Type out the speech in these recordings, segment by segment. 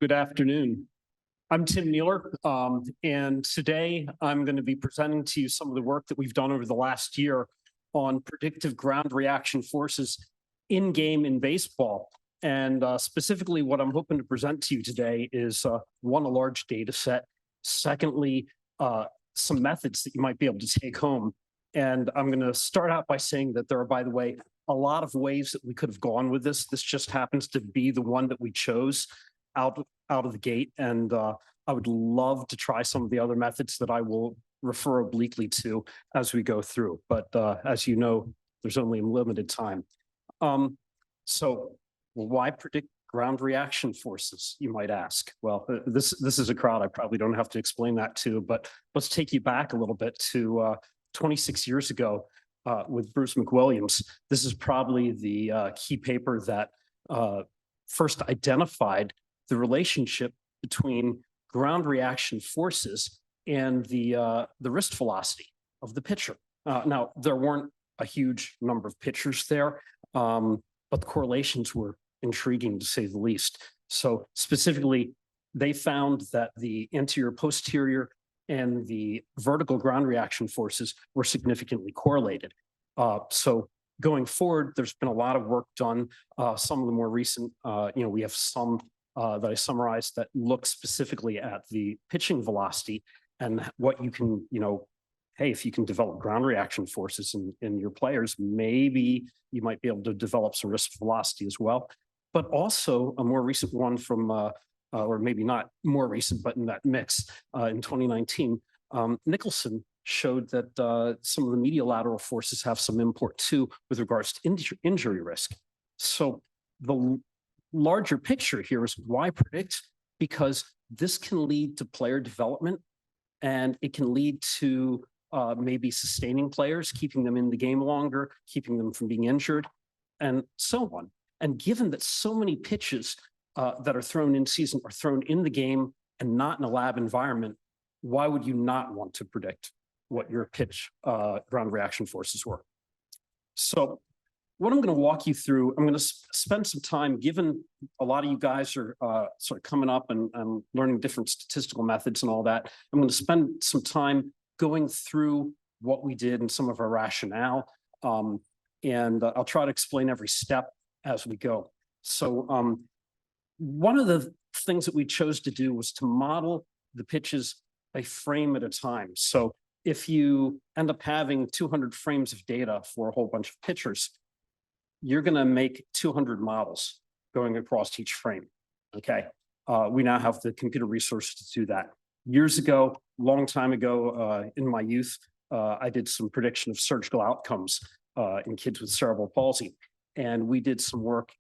Good afternoon. I'm Tim Niiler, and today I'm going to be presenting to you some of the work that we've done over the last year on predictive ground reaction forces in-game in baseball. And specifically, what I'm hoping to present to you today is one, a large data set. Secondly, some methods that you might be able to take home. And I'm going to start out by saying that there are, by the way, a lot of ways that we could have gone with this. This just happens to be the one that we chose out of the gate. And I would love to try some of the other methods that I will refer obliquely to as we go through. But as you know, there's only limited time. So why predict ground reaction forces, you might ask? Well, this is a crowd I probably don't have to explain that to, but let's take you back a little bit to 26 years ago with Bruce McWilliams. This is probably the key paper that first identified the relationship between ground reaction forces and the wrist velocity of the pitcher. Now, there weren't a huge number of pitchers there, but the correlations were intriguing to say the least. So specifically, they found that the anterior-posterior and the vertical ground reaction forces were significantly correlated. So going forward, there's been a lot of work done. Some of the more recent, we have some that I summarized that look specifically at the pitching velocity and what you can, hey, if you can develop ground reaction forces in your players, maybe you might be able to develop some wrist velocity as well. But also a more recent one from, or maybe not more recent, but in that mix in 2019, Nicholson showed that some of the medial lateral forces have some import too with regards to injury risk. So the larger picture here is why predict? Because this can lead to player development, and it can lead to maybe sustaining players, keeping them in the game longer, keeping them from being injured, and so on. And given that so many pitches that are thrown in season are thrown in the game and not in a lab environment, why would you not want to predict what your pitch ground reaction forces were? So what I'm going to walk you through, I'm going to spend some time, given a lot of you guys are sort of coming up and learning different statistical methods and all that, I'm going to spend some time going through what we did and some of our rationale. And I'll try to explain every step as we go. So one of the things that we chose to do was to model the pitches a frame at a time. So if you end up having 200 frames of data for a whole bunch of pitchers, you're going to make 200 models going across each frame, okay? We now have the computer resources to do that. Years ago, long time ago, in my youth, I did some prediction of surgical outcomes in kids with cerebral palsy. And we did some work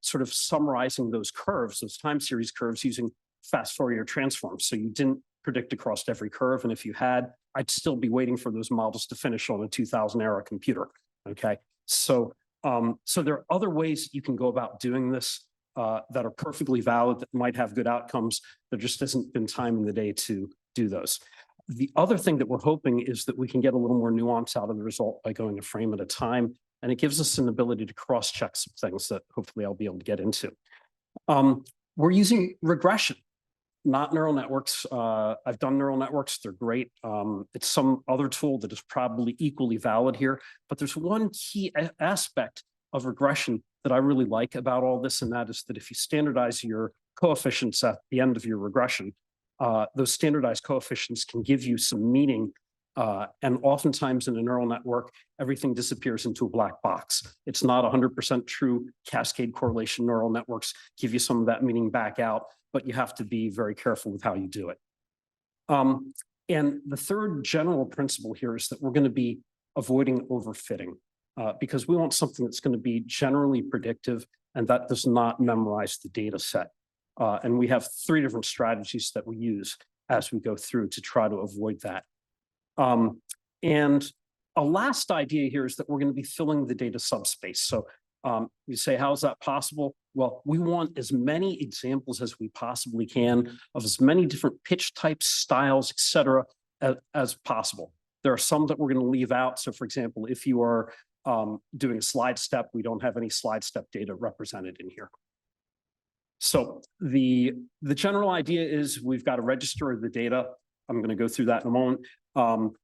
sort of summarizing those curves, those time series curves, using fast Fourier transforms. So you didn't predict across every curve. And if you had, I'd still be waiting for those models to finish on a 2000 era computer, okay? So there are other ways you can go about doing this that are perfectly valid, that might have good outcomes. There just hasn't been time in the day to do those. The other thing that we're hoping is that we can get a little more nuance out of the result by going a frame at a time. And it gives us an ability to cross-check some things that hopefully I'll be able to get into. We're using regression, not neural networks. I've done neural networks, they're great. It's some other tool that is probably equally valid here, but there's one key aspect of regression that I really like about all this, and that is that if you standardize your coefficients at the end of your regression, those standardized coefficients can give you some meaning, and oftentimes in a neural network, everything disappears into a black box. It's not 100% true. Cascade correlation neural networks give you some of that meaning back out, but you have to be very careful with how you do it. And the third general principle here is that we're going to be avoiding overfitting because we want something that's going to be generally predictive and that does not memorize the data set. And we have 3 different strategies that we use as we go through to try to avoid that. And a last idea here is that we're going to be filling the data subspace. So you say, how is that possible? Well, we want as many examples as we possibly can of as many different pitch types, styles, et cetera, as possible. There are some that we're going to leave out. So for example, if you are doing a slide step, we don't have any slide step data represented in here. So the general idea is we've got to register the data. I'm going to go through that in a moment.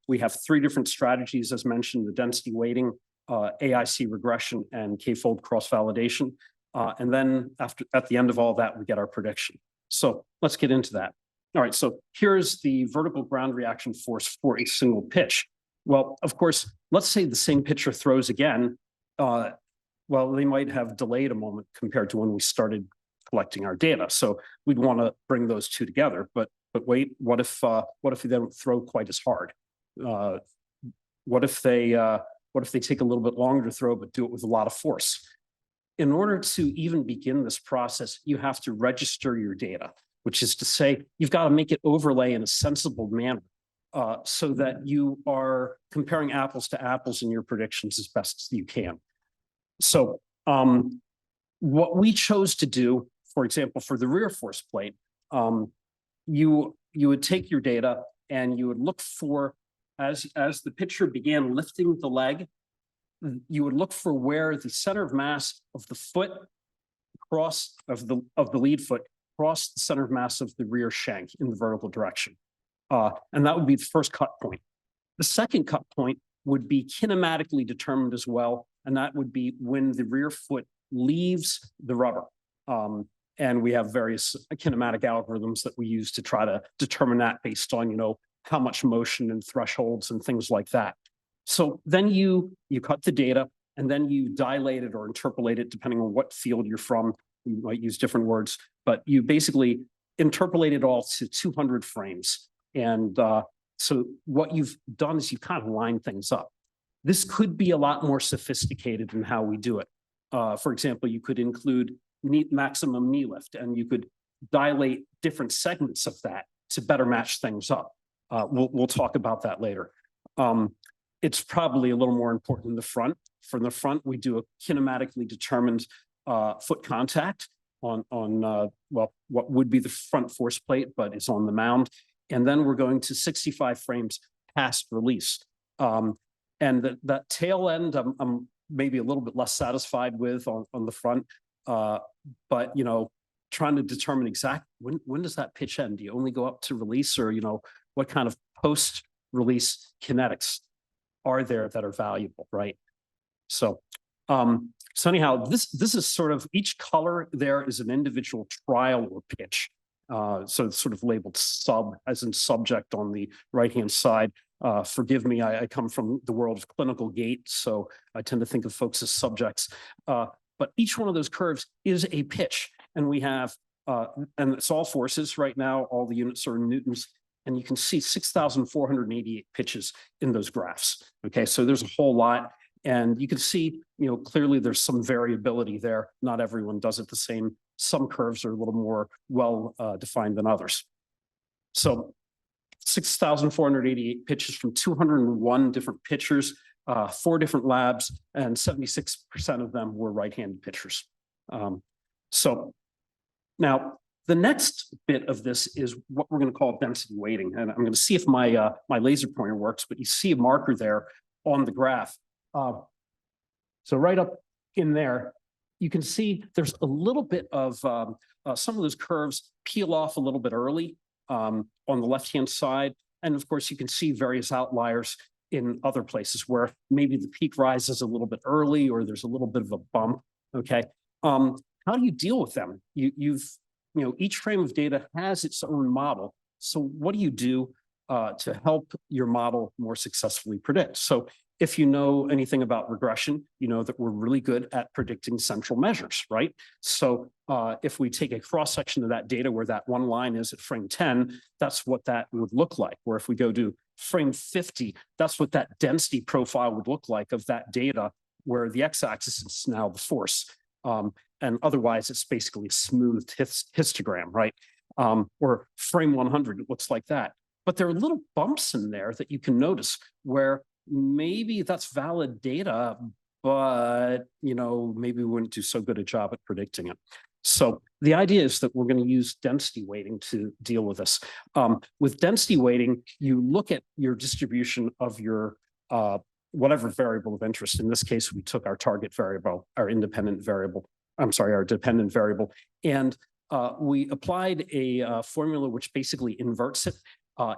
We have three different strategies, as mentioned: the density weighting, AIC regression, and k-fold cross-validation. And then at the end of all that, we get our prediction. So let's get into that. All right, so here's the vertical ground reaction force for a single pitch. Well, of course, let's say the same pitcher throws again. Well, they might have delayed a moment compared to when we started collecting our data. So we'd want to bring those two together. But wait, what if they don't throw quite as hard? What if they take a little bit longer to throw, but do it with a lot of force? In order to even begin this process, you have to register your data, which is to say you've got to make it overlay in a sensible manner so that you are comparing apples to apples in your predictions as best as you can. So what we chose to do, for example, for the rear force plate, you would take your data and you would look for, as the pitcher began lifting the leg, you would look for where the center of mass of the foot of the lead foot crossed the center of mass of the rear shank in the vertical direction. And that would be the first cut point. The second cut point would be kinematically determined as well, and that would be when the rear foot leaves the rubber. And we have various kinematic algorithms that we use to try to determine that based on, how much motion and thresholds and things like that. So then you cut the data and then you dilate it or interpolate it depending on what field you're from. You might use different words, but you basically interpolate it all to 200 frames. And so what you've done is you kind of line things up. This could be a lot more sophisticated in how we do it. For example, you could include maximum knee lift, and you could dilate different segments of that to better match things up. We'll talk about that later. It's probably a little more important in the front. From the front, we do a kinematically determined foot contact on well, what would be the front force plate, but it's on the mound. And then we're going to 65 frames past release. And that tail end, I'm maybe a little bit less satisfied with on the front. But, trying to determine exactly when does that pitch end? Do you only go up to release, or, what kind of post-release kinetics are there that are valuable, right? So anyhow, this is sort of, each color there is an individual trial or pitch. So it's sort of labeled sub, as in subject on the right-hand side. Forgive me, I come from the world of clinical gait, so I tend to think of folks as subjects. But each one of those curves is a pitch, and we have, and it's all forces right now, all the units are in newtons, and you can see 6,488 pitches in those graphs. Okay, so there's a whole lot, and you can see, clearly there's some variability there. Not everyone does it the same. Some curves are a little more well defined than others. So 6,488 pitches from 201 different pitchers, 4 different labs, and 76% of them were right-handed pitchers. So now the next bit of this is what we're going to call density weighting. And I'm going to see if my laser pointer works, but you see a marker there on the graph. So right up in there, you can see there's a little bit of some of those curves peel off a little bit early on the left-hand side. And of course, you can see various outliers in other places where maybe the peak rises a little bit early, or there's a little bit of a bump. Okay. How do you deal with them? Each frame of data has its own model. So what do you do to help your model more successfully predict? So if you know anything about regression, you know that we're really good at predicting central measures, right? So if we take a cross-section of that data where that one line is at frame 10, that's what that would look like. Or if we go to frame 50, that's what that density profile would look like of that data, where the x-axis is now the force. And otherwise, it's basically a smooth histogram, right? Or frame 100, it looks like that. But there are little bumps in there that you can notice where maybe that's valid data, but maybe we wouldn't do so good a job at predicting it. So the idea is that we're going to use density weighting to deal with this. With density weighting, you look at your distribution of your whatever variable of interest. In this case, we took our target variable, our independent variable. I'm sorry, our dependent variable, and we applied a formula which basically inverts it.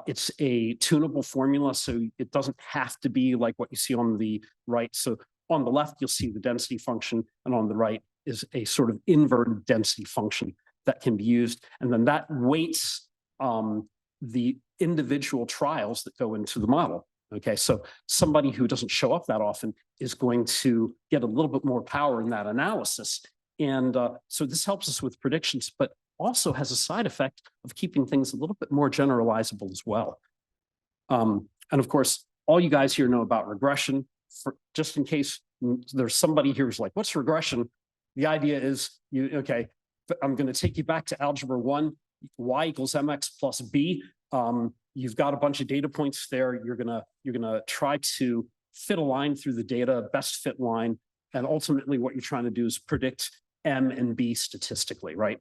It's a tunable formula, so it doesn't have to be like what you see on the right. So on the left, you'll see the density function, and on the right is a sort of inverted density function that can be used. And then that weights the individual trials that go into the model. Okay, so somebody who doesn't show up that often is going to get a little bit more power in that analysis. And so this helps us with predictions, but also has a side effect of keeping things a little bit more generalizable as well. And of course, all you guys here know about regression. Just in case there's somebody here who's like, what's regression? The idea is, okay, I'm going to take you back to algebra 1, y equals mx plus b. You've got a bunch of data points there. You're gonna try to fit a line through the data, best fit line, and ultimately what you're trying to do is predict m and b statistically, right?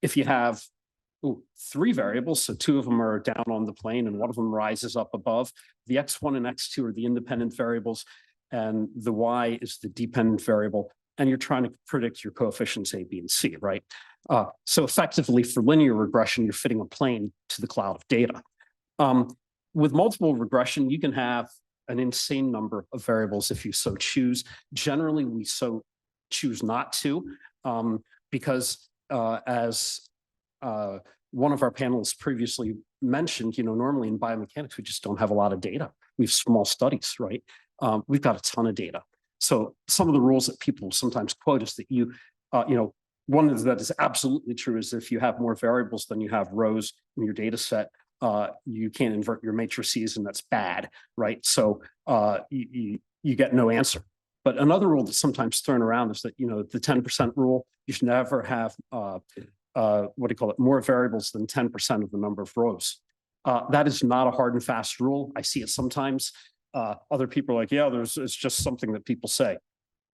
If you have 3 variables, so 2 of them are down on the plane and 1 of them rises up above, the x1 and x2 are the independent variables, and the y is the dependent variable, and you're trying to predict your coefficients a, b, and c, right? So effectively, for linear regression, you're fitting a plane to the cloud of data. With multiple regression, you can have an insane number of variables if you so choose. Generally, we so choose not to, because as one of our panelists previously mentioned, normally in biomechanics, we just don't have a lot of data. We have small studies, right? We've got a ton of data. So some of the rules that people sometimes quote is that one that is absolutely true is if you have more variables than you have rows in your data set, you can't invert your matrices, and that's bad, right? So you get no answer. But another rule that's sometimes thrown around is that, the 10% rule, you should never have, more variables than 10% of the number of rows. That is not a hard and fast rule. I see it sometimes. Other people are like, yeah, it's just something that people say.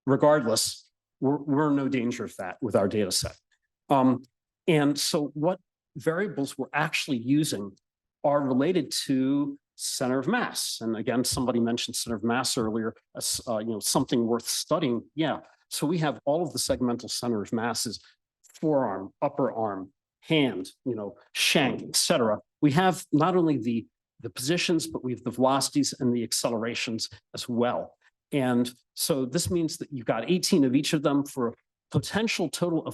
Regardless, we're in no danger of that with our data set. And so what variables we're actually using are related to center of mass. And again, somebody mentioned center of mass earlier as something worth studying. Yeah, so we have all of the segmental center of masses: forearm, upper arm, hand, shank, etc. We have not only the positions, but we have the velocities and the accelerations as well. And so this means that you've got 18 of each of them for a potential total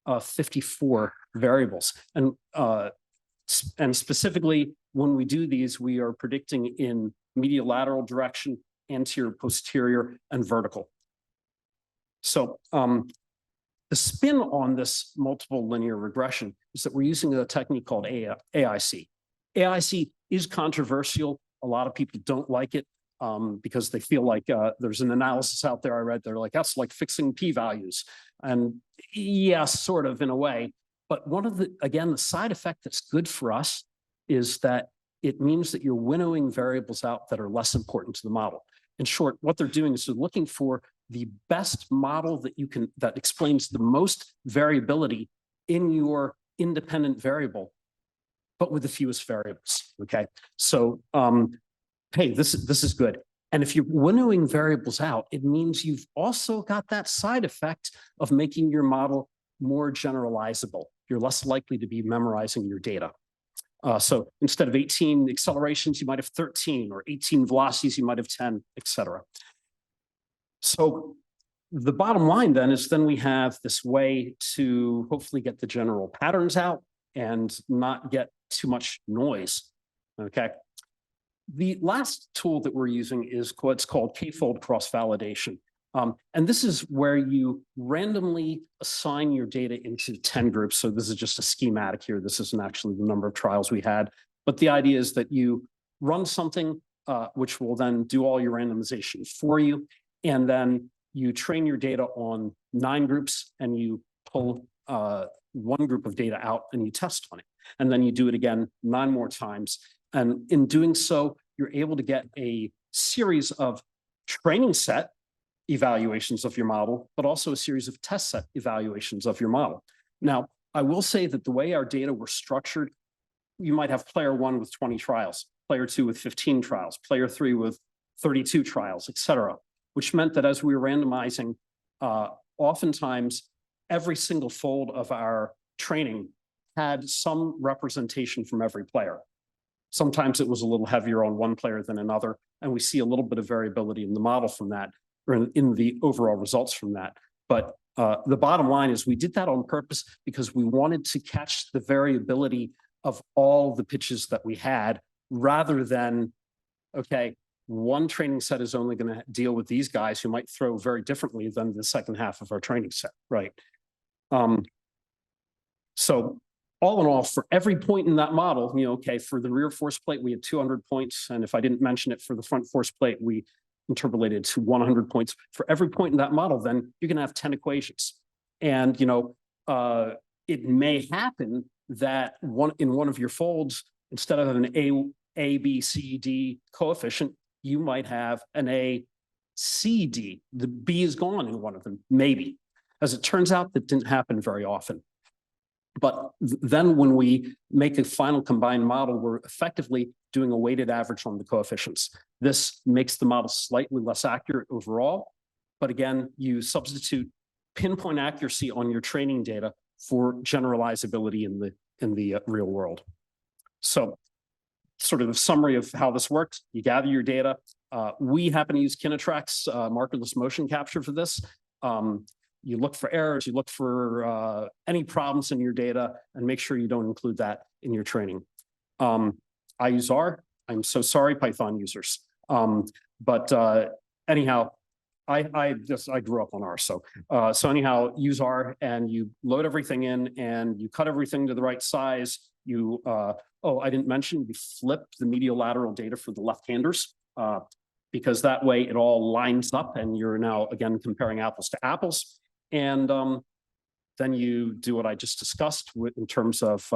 of 54 variables. And specifically, when we do these, we are predicting in medial lateral direction, anterior, posterior, and vertical. So the spin on this multiple linear regression is that we're using a technique called AIC. AIC is controversial. A lot of people don't like it. Because they feel like there's an analysis out there I read, they're like, that's like fixing p-values. And yeah, sort of in a way. But one of the side effect that's good for us is that it means that you're winnowing variables out that are less important to the model. In short, what they're doing is they're looking for the best model that explains the most variability in your independent variable, but with the fewest variables, okay? So, hey, this is good. And if you're winnowing variables out, it means you've also got that side effect of making your model more generalizable. You're less likely to be memorizing your data. So instead of 18 accelerations, you might have 13, or 18 velocities, you might have 10, et cetera. So the bottom line then is we have this way to hopefully get the general patterns out and not get too much noise, okay? The last tool that we're using is what's called k-fold cross-validation. And this is where you randomly assign your data into 10 groups. So this is just a schematic here. This isn't actually the number of trials we had. But the idea is that you run something which will then do all your randomization for you. And then you train your data on 9 groups, and you pull 1 group of data out and you test on it. And then you do it again 9 more times. And in doing so, you're able to get a series of training set evaluations of your model, but also a series of test set evaluations of your model. Now, I will say that the way our data were structured, you might have player 1 with 20 trials, player 2 with 15 trials, player 3 with 32 trials, et cetera, which meant that as we were randomizing, oftentimes every single fold of our training had some representation from every player. Sometimes it was a little heavier on one player than another, and we see a little bit of variability in the model from that, or in the overall results from that. But the bottom line is we did that on purpose because we wanted to catch the variability of all the pitches that we had, rather than, okay, one training set is only going to deal with these guys who might throw very differently than the second half of our training set, right? So all in all, for every point in that model, okay, for the rear force plate, we had 200 points. And if I didn't mention it, for the front force plate, we interpolated to 100 points. For every point in that model, then you're going to have 10 equations. And, it may happen that in one of your folds, instead of an A, B, C, D coefficient, you might have an A, C, D. The B is gone in one of them, maybe. As it turns out, that didn't happen very often. But then when we make a final combined model, we're effectively doing a weighted average on the coefficients. This makes the model slightly less accurate overall. But again, you substitute pinpoint accuracy on your training data for generalizability in the real world. So sort of a summary of how this works: you gather your data. We happen to use Kinetrak's markerless motion capture for this. You look for errors, you look for any problems in your data, and make sure you don't include that in your training. I use R. I'm so sorry, Python users. Anyhow, I grew up on R. So anyhow, use R, and you load everything in, and you cut everything to the right size. You I didn't mention, we flip the medial-lateral data for the left-handers, because that way it all lines up, and you're now again comparing apples to apples. And then you do what I just discussed in terms of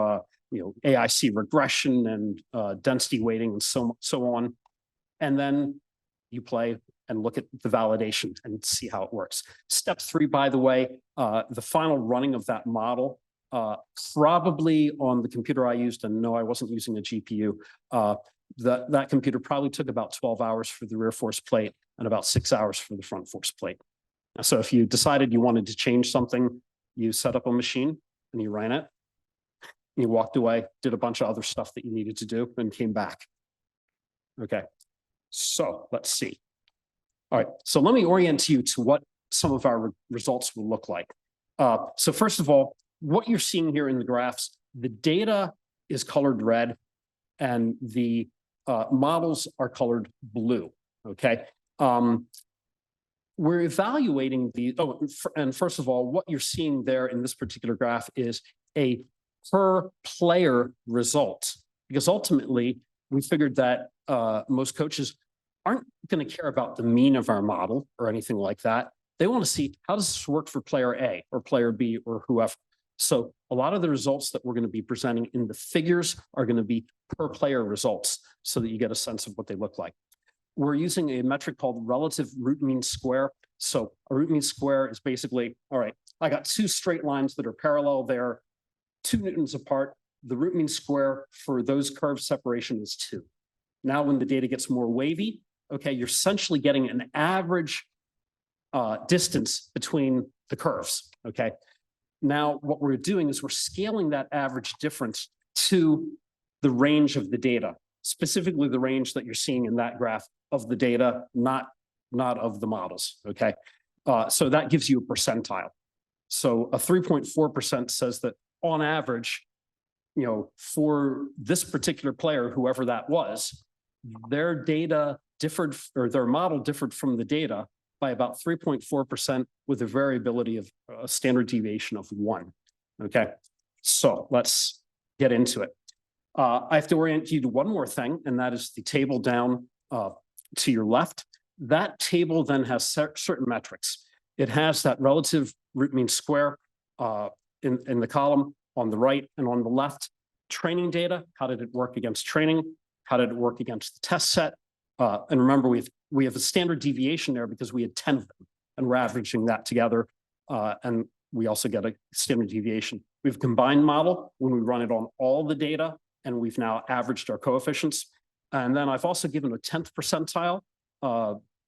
AIC regression and density weighting and so on. And then you play and look at the validation and see how it works. Step 3, by the way, the final running of that model, probably on the computer I used, and no, I wasn't using a GPU. That computer probably took about 12 hours for the rear force plate and about 6 hours for the front force plate. So if you decided you wanted to change something, you set up a machine and you ran it. You walked away, did a bunch of other stuff that you needed to do, and came back. Okay, so let's see. All right, so let me orient you to what some of our results will look like. So first of all, what you're seeing here in the graphs, the data is colored red and the models are colored blue, okay? We're evaluating the, and first of all, what you're seeing there in this particular graph is a per player result, because ultimately we figured that most coaches aren't going to care about the mean of our model or anything like that. They want to see, how does this work for player A or player B or whoever? So a lot of the results that we're going to be presenting in the figures are going to be per player results, so that you get a sense of what they look like. We're using a metric called relative root mean square. So a root mean square is basically, all right, I got two straight lines that are parallel. They're 2 newtons apart. The root mean square for those curve separation is 2. Now, when the data gets more wavy, okay, you're essentially getting an average distance between the curves, okay? Now, what we're doing is we're scaling that average difference to the range of the data, specifically the range that you're seeing in that graph of the data, not of the models, okay? So that gives you a percentile. So a 3.4% says that on average, for this particular player, whoever that was, their data differed, or their model differed from the data by about 3.4% with a variability of a standard deviation of 1, okay? So let's get into it. I have to orient you to one more thing, and that is the table down to your left. That table then has certain metrics. It has that relative root mean square in the column on the right, and on the left, training data. How did it work against training? How did it work against the test set? And remember, we have a standard deviation there because we had 10 of them, and we're averaging that together. And we also get a standard deviation. We have a combined model when we run it on all the data, and we've now averaged our coefficients. And then I've also given a 10th percentile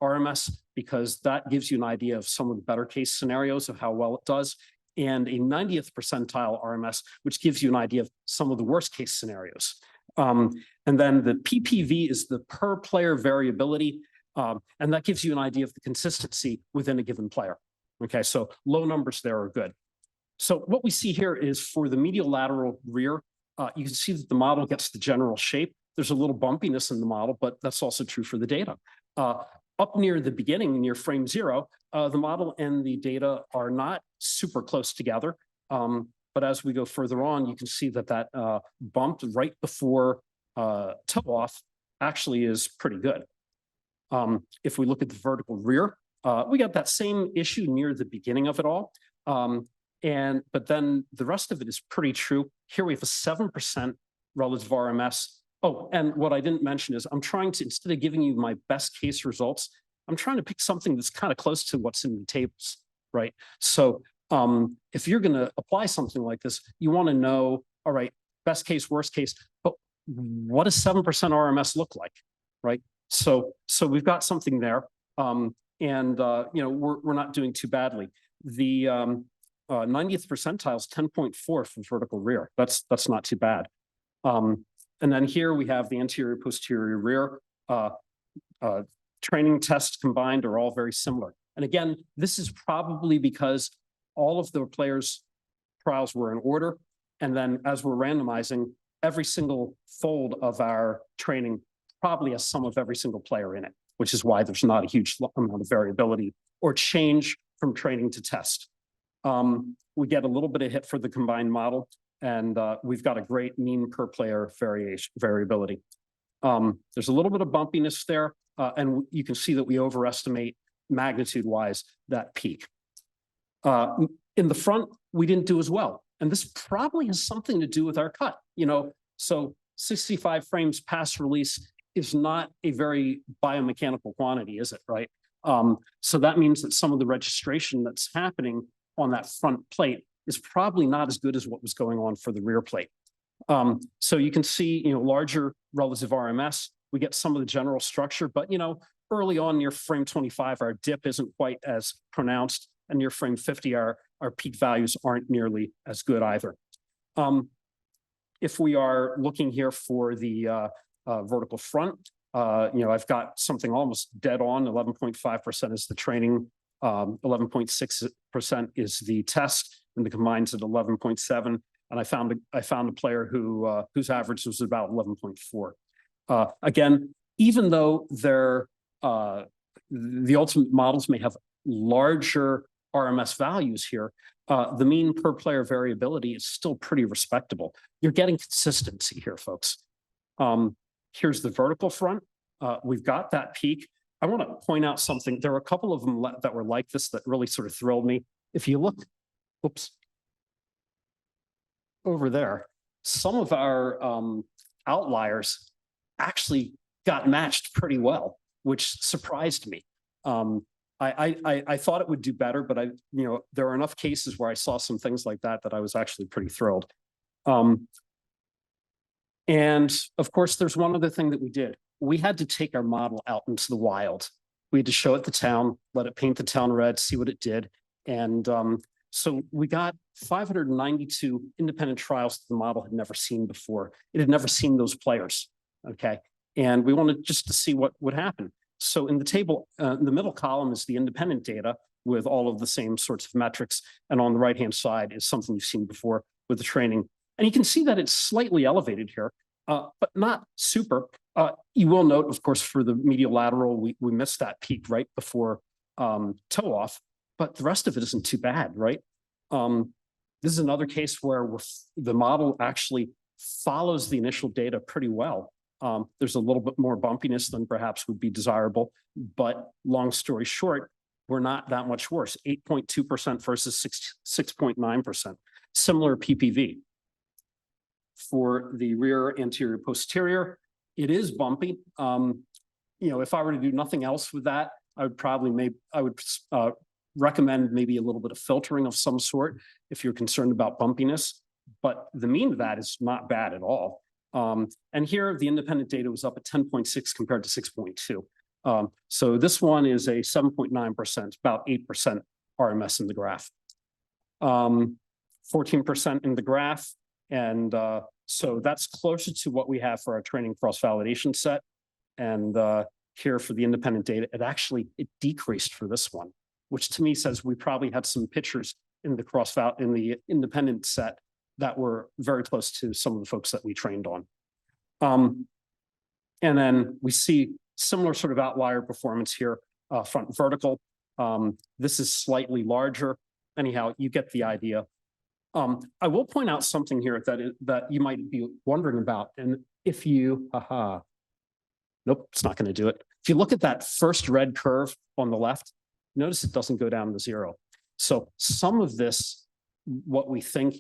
RMS, because that gives you an idea of some of the better case scenarios of how well it does. and a 90th percentile RMS, which gives you an idea of some of the worst case scenarios. And then the PPV is the per player variability, and that gives you an idea of the consistency within a given player. Okay, so low numbers there are good. So what we see here is for the medial lateral rear, you can see that the model gets the general shape. There's a little bumpiness in the model, but that's also true for the data. Up near the beginning, near frame 0, the model and the data are not super close together. But as we go further on, you can see that that bump right before toe off actually is pretty good. If we look at the vertical rear, we got that same issue near the beginning of it all. But then the rest of it is pretty true. Here we have a 7% relative RMS. Oh, and what I didn't mention is I'm trying to, instead of giving you my best case results, I'm trying to pick something that's kind of close to what's in the tables, right? So if you're going to apply something like this, you want to know, all right, best case, worst case, but what does 7% RMS look like, right? So we've got something there, you know, we're not doing too badly. The 90th percentile is 10.4 for vertical rear. That's not too bad. And then here we have the anterior posterior rear. Training tests combined are all very similar. And again, this is probably because all of the players' trials were in order. And then as we're randomizing, every single fold of our training probably has some of every single player in it, which is why there's not a huge amount of variability or change from training to test. We get a little bit of hit for the combined model, and we've got a great mean per player variability. There's a little bit of bumpiness there, and you can see that we overestimate magnitude-wise that peak. In the front, we didn't do as well, and this probably has something to do with our cut. You know, so 65 frames pass release is not a very biomechanical quantity, is it, right? So that means that some of the registration that's happening on that front plate is probably not as good as what was going on for the rear plate. So you can see, you know, larger relative RMS, we get some of the general structure, but, you know, early on near frame 25, our dip isn't quite as pronounced, and near frame 50, our peak values aren't nearly as good either. If we are looking here for the vertical front, you know, I've got something almost dead on. 11.5% is the training, 11.6% is the test, and the combined's at 11.7. And I found a player who whose average was about 11.4. Again, even though the ultimate models may have larger RMS values here, the mean per player variability is still pretty respectable. You're getting consistency here, folks. Here's the vertical front. We've got that peak. I want to point out something. There were a couple of them that were like this that really sort of thrilled me. If you look, oops, over there, some of our outliers actually got matched pretty well, which surprised me. I thought it would do better, but you know, there are enough cases where I saw some things like that I was actually pretty thrilled. And of course, there's one other thing that we did. We had to take our model out into the wild. We had to show it the town, let it paint the town red, see what it did. And so we got 592 independent trials that the model had never seen before. It had never seen those players, okay? And we wanted just to see what would happen. So in the table, in the middle column is the independent data with all of the same sorts of metrics. And on the right-hand side is something you've seen before with the training. And you can see that it's slightly elevated here, but not super. You will note, of course, for the medial lateral, we missed that peak right before toe off, but the rest of it isn't too bad, right? This is another case where the model actually follows the initial data pretty well. There's a little bit more bumpiness than perhaps would be desirable, but long story short, we're not that much worse. 8.2% versus 6.9%. Similar PPV. For the rear, anterior, posterior, it is bumpy. You know, if I were to do nothing else with that, I would probably recommend maybe a little bit of filtering of some sort if you're concerned about bumpiness. But the mean of that is not bad at all. And here the independent data was up at 10.6 compared to 6.2. So this one is a 7.9%, about 8% RMS in the graph. 14% in the graph. And so that's closer to what we have for our training cross-validation set. And here for the independent data, it decreased for this one, which to me says we probably had some pictures in the independent set that were very close to some of the folks that we trained on. And then we see similar sort of outlier performance here, front vertical. This is slightly larger. Anyhow, you get the idea. I will point out something here that you might be wondering about. And if you, nope, it's not going to do it. If you look at that first red curve on the left, notice it doesn't go down to 0. So some of this, what we think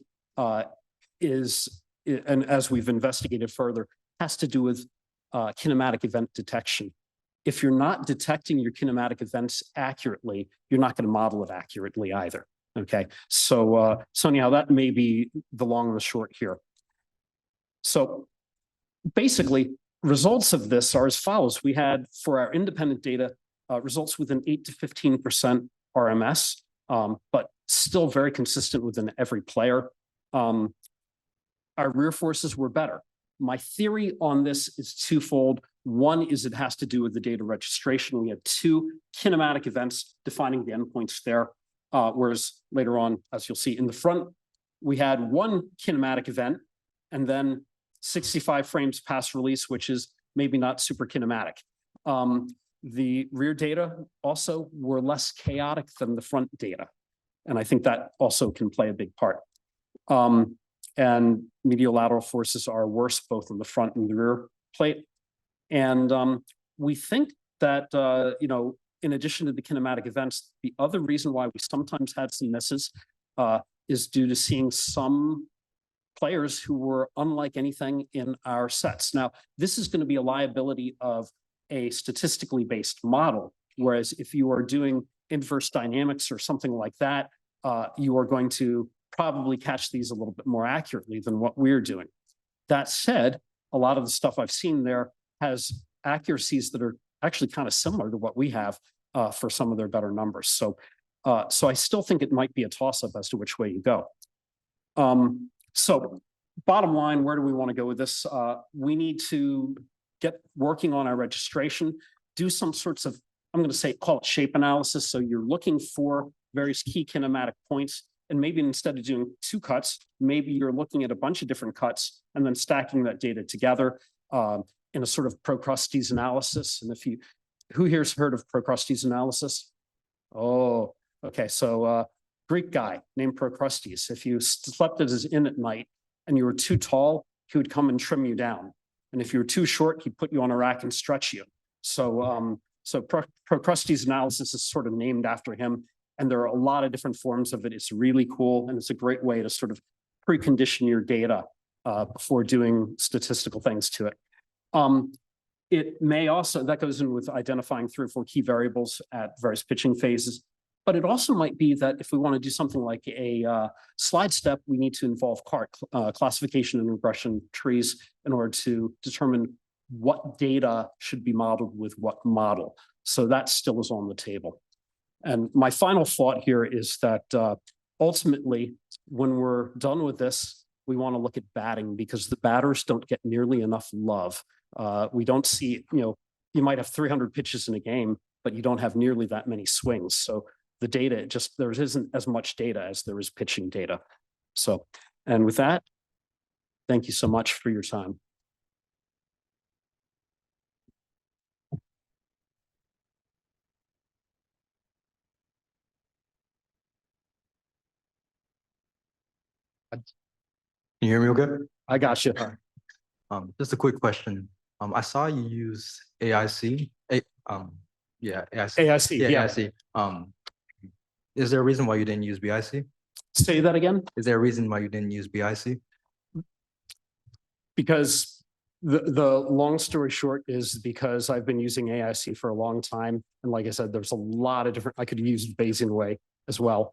is, and as we've investigated further, has to do with kinematic event detection. If you're not detecting your kinematic events accurately, you're not going to model it accurately either. Okay, so anyhow, that may be the long and the short here. So basically, results of this are as follows. We had, for our independent data, results within 8 to 15% RMS, but still very consistent within every player. Our rear forces were better. My theory on this is twofold. One is it has to do with the data registration. We had 2 kinematic events defining the endpoints there, whereas later on, as you'll see in the front, we had 1 kinematic event and then 65 frames past release, which is maybe not super kinematic. The rear data also were less chaotic than the front data. And I think that also can play a big part. And medial lateral forces are worse both in the front and the rear plate. And we think that, in addition to the kinematic events, the other reason why we sometimes had some misses is due to seeing some players who were unlike anything in our sets. Now, this is going to be a liability of a statistically based model, whereas if you are doing inverse dynamics or something like that, you are going to probably catch these a little bit more accurately than what we're doing. That said, a lot of the stuff I've seen there has accuracies that are actually kind of similar to what we have for some of their better numbers. So I still think it might be a toss-up as to which way you go. So bottom line, where do we want to go with this? We need to get working on our registration, do some sorts of, I'm going to say, call it shape analysis. So you're looking for various key kinematic points, and maybe instead of doing 2 cuts, maybe you're looking at a bunch of different cuts and then stacking that data together in a sort of Procrustes analysis. And who here's heard of Procrustes analysis? Oh, okay. So Greek guy named Procrustes. If you slept at his inn at night and you were too tall, he would come and trim you down. And if you were too short, he'd put you on a rack and stretch you. So Procrustes analysis is sort of named after him. And there are a lot of different forms of it. It's really cool. And it's a great way to sort of precondition your data before doing statistical things to it. It may also, that goes in with identifying 3 or 4 key variables at various pitching phases. But it also might be that if we want to do something like a slide step, we need to involve CART, classification and regression trees, in order to determine what data should be modeled with what model. So that still is on the table. And my final thought here is that ultimately, when we're done with this, we want to look at batting, because the batters don't get nearly enough love. We don't see, you might have 300 pitches in a game, but you don't have nearly that many swings. So the data, there isn't as much data as there is pitching data. So, and with that, thank you so much for your time. Can you hear me okay? I got you. Just a quick question. I saw you use AIC. AIC. AIC, yeah. AIC. Is there a reason why you didn't use BIC? Say that again? Is there a reason why you didn't use BIC? Because the long story short is because I've been using AIC for a long time. And like I said, there's a lot of different, I could use Bayesian way as well.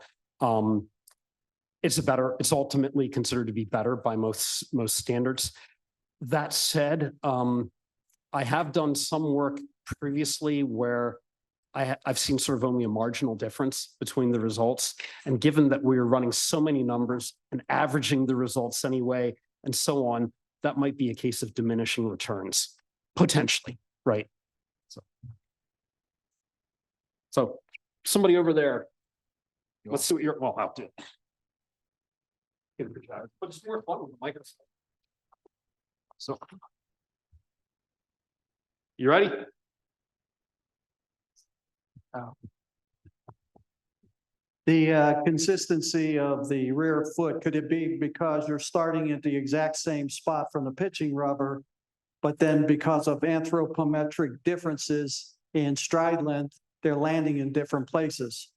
It's ultimately considered to be better by most standards. That said, I have done some work previously where I've seen sort of only a marginal difference between the results. And given that we're running so many numbers and averaging the results anyway, and so on, that might be a case of diminishing returns, potentially, right? So somebody over there, let's see what you're, well, I'll do it. But it's more fun with the microphone. So, you ready? The consistency of the rear foot, could it be because you're starting at the exact same spot from the pitching rubber, but then because of anthropometric differences in stride length, they're landing in different places?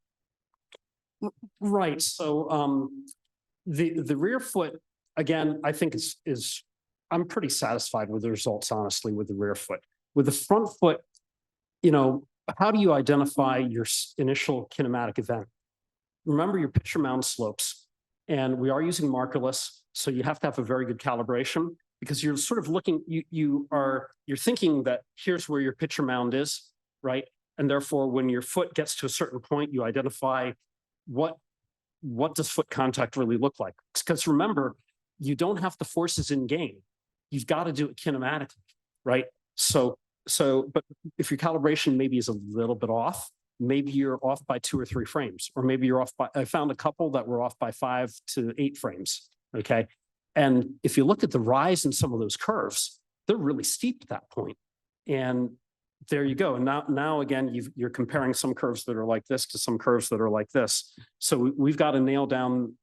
Right. So the rear foot, again, I think is I'm pretty satisfied with the results, honestly, with the rear foot. With the front foot, how do you identify your initial kinematic event? Remember your pitcher mound slopes, and we are using markerless, so you have to have a very good calibration because you're sort of looking, you're thinking that here's where your pitcher mound is, right? And therefore, when your foot gets to a certain point, you identify what does foot contact really look like? Because remember, you don't have the forces in game. You've got to do it kinematically, right? So, but if your calibration maybe is a little bit off, maybe you're off by 2 or 3 frames, or maybe you're off by, I found a couple that were off by 5 to 8 frames, okay? And if you look at the rise in some of those curves, they're really steep at that point. And there you go. And now again, you're comparing some curves that are like this to some curves that are like this. So we've got to nail down,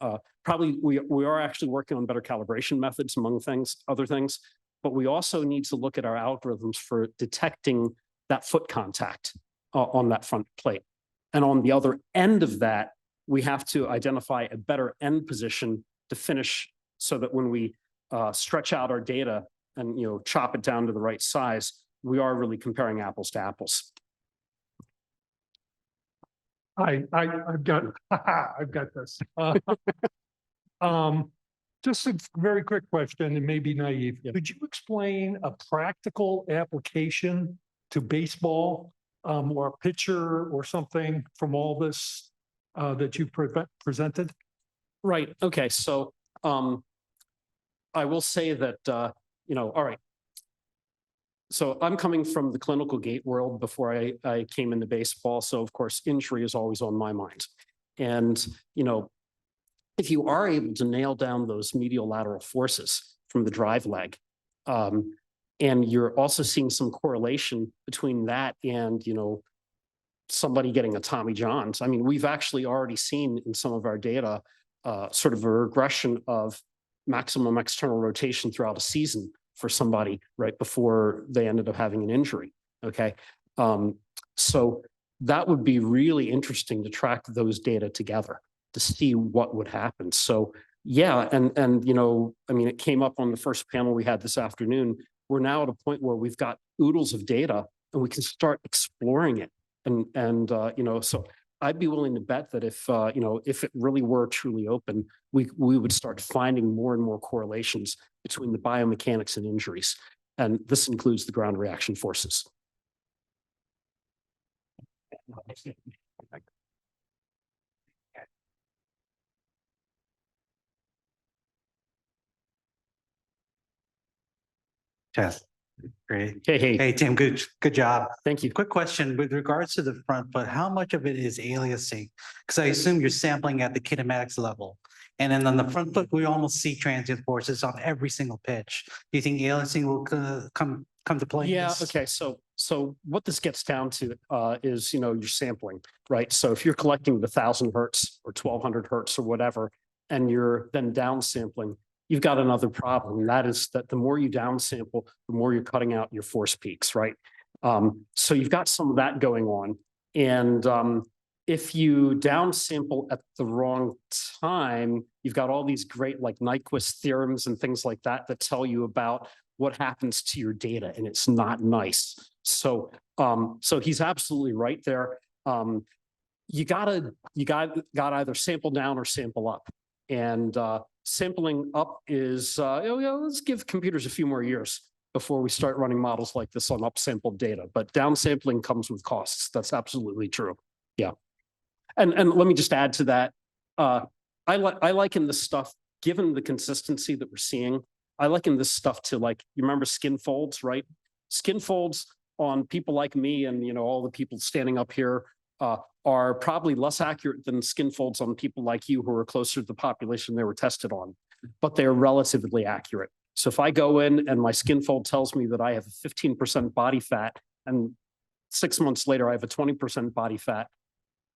probably we are actually working on better calibration methods among other things, but we also need to look at our algorithms for detecting that foot contact on that front plate. And on the other end of that, we have to identify a better end position to finish so that when we stretch out our data and chop it down to the right size, we are really comparing apples to apples. I've got I've got this. Just a very quick question, and maybe naive. Yep. Could you explain a practical application to baseball, or a pitcher or something from all this that you presented? Right. Okay. So I will say that, all right. So I'm coming from the clinical gate world before I came into baseball. So of course, injury is always on my mind. And, if you are able to nail down those medial lateral forces from the drive leg, and you're also seeing some correlation between that and, somebody getting a Tommy John's. I mean, we've actually already seen in some of our data, sort of a regression of maximum external rotation throughout a season for somebody right before they ended up having an injury. Okay. So that would be really interesting to track those data together to see what would happen. So yeah, and I mean, it came up on the first panel we had this afternoon. We're now at a point where we've got oodles of data and we can start exploring it. And so I'd be willing to bet that if it really were truly open, we would start finding more and more correlations between the biomechanics and injuries. And this includes the ground reaction forces. Test. Great. Hey, Hey, Tim, good job. thank you. Quick question with regards to the front foot, how much of it is aliasing? Because I assume you're sampling at the kinematics level. And then on the front foot, we almost see transient forces on every single pitch. Do you think aliasing will come to play? Yeah. Okay. So what this gets down to is, you're sampling, right? So if you're collecting the 1,000 hertz or 1,200 hertz or whatever, and you're then downsampling, you've got another problem. And that is that the more you downsample, the more you're cutting out your force peaks, right? So you've got some of that going on. And if you downsample at the wrong time, you've got all these great like Nyquist theorems and things like that that tell you about what happens to your data, and it's not nice. So so he's absolutely right there. You gotta either sample down or sample up. And sampling up is, let's give computers a few more years. before we start running models like this on upsampled data, but downsampling comes with costs. That's absolutely true. Yeah. And let me just add to that. I liken this stuff, given the consistency that we're seeing, I liken this stuff to, like, you remember skin folds, right? Skin folds on people like me and, you know, all the people standing up here are probably less accurate than skin folds on people like you who are closer to the population they were tested on, but they're relatively accurate. So if I go in and my skin fold tells me that I have a 15% body fat and 6 months later I have a 20% body fat,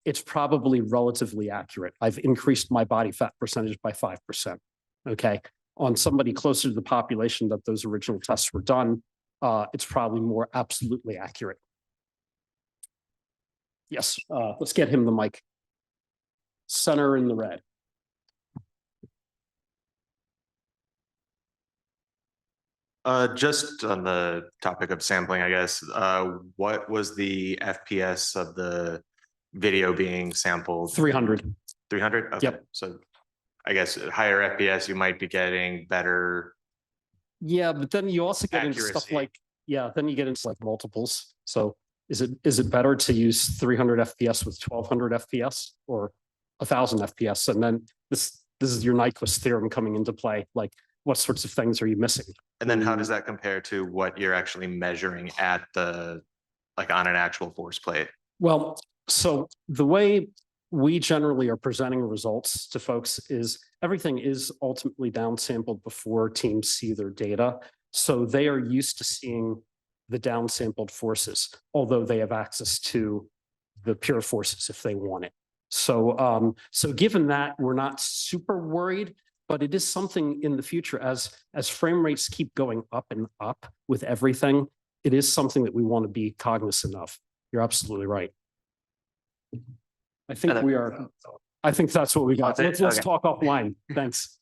it's probably relatively accurate. I've increased my body fat percentage by 5%. Okay. On somebody closer to the population that those original tests were done, it's probably more absolutely accurate. Yes, let's get him the mic. Center in the red. Just on the topic of sampling, I guess, what was the FPS of the video being sampled? 300. 300? Okay. Yep. So I guess at higher FPS, you might be getting better. Yeah, but then you also get into stuff Accuracy. like, yeah, then you get into like multiples. So is it better to use 300 FPS with 1200 FPS or 1000 FPS? And then this is your Nyquist theorem coming into play. Like, what sorts of things are you missing? And then how does that compare to what you're actually measuring at the, like on an actual force plate? Well, so the way we generally are presenting results to folks is everything is ultimately downsampled before teams see their data. So they are used to seeing the downsampled forces, although they have access to the pure forces if they want it. So, so given that, we're not super worried, but it is something in the future as frame rates keep going up and up with everything. It is something that we want to be cognizant of. You're absolutely right. I think we are. I think that's what we got. Let's talk offline. Thanks.